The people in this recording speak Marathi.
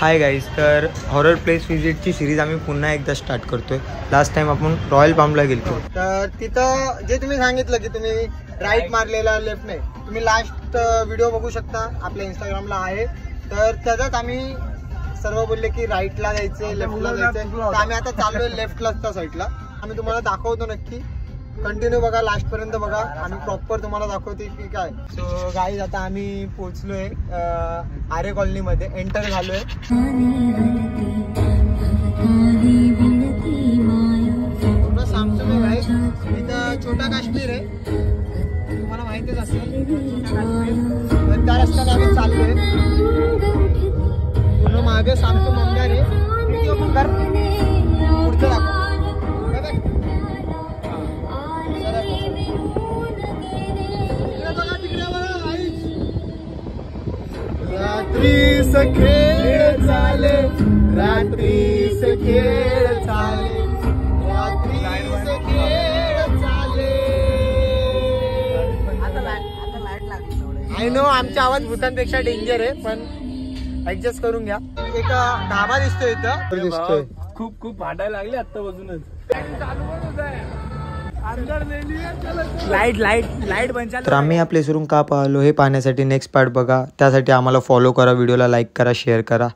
हाय गाईज, तर हॉरर प्लेस विजिटची सिरीज आम्ही पुन्हा एकदा स्टार्ट करतोय। लास्ट टाइम आपण रॉयल पामला गेलो, तर तिथं जे तुम्ही सांगितलं की तुम्ही राईट मारलेला लेफ्ट नाही, तुम्ही लास्ट व्हिडिओ बघू शकता, आपल्या इंस्टाग्रामला आहे। तर त्याच्यात आम्ही सर्व बोलले की राईटला जायचे, लेफ्टला जायचे, तर आम्ही आता चाललोय लेफ्टला त्या साईडला। आम्ही तुम्हाला दाखवतो, नक्की कंटिन्यू बघा, लास्ट पर्यंत बघा, आम्ही प्रॉपर तुम्हाला दाखवते की काय। सो गाईज आता आम्ही पोहोचलोय आरे कॉलनी मध्ये, एंटर झालोय। पूर्ण सांगतो मी गाईज, इथं छोटा काश्मीर आहे, तुम्हाला माहितीच असेल छोटा काश्मीर। तर त्या रस्त्यात आम्ही चाललोय, पूर्ण मागे सांगतो मंगार आहे, मंगार पुढचं दाखव। रात्री से खेळ चाले, रात्री से खेळ चाले, रात्री से खेळ चाले। आय नो आमचा आवाज भूतांपेक्षा डेंजर आहे, पण ऍडजस्ट करून घ्या। एक ढाबा दिसतोय इथं, दिसतोय खूप खूप भांडायला लागले आत्तापासूनच। लाईट बंद। तर आम्ही या प्लेसवरून का पाहिलो हे पाहण्यासाठी नेक्स्ट पार्ट बघा। त्यासाठी आम्हाला फॉलो करा, व्हिडिओला लाईक करा, शेअर करा।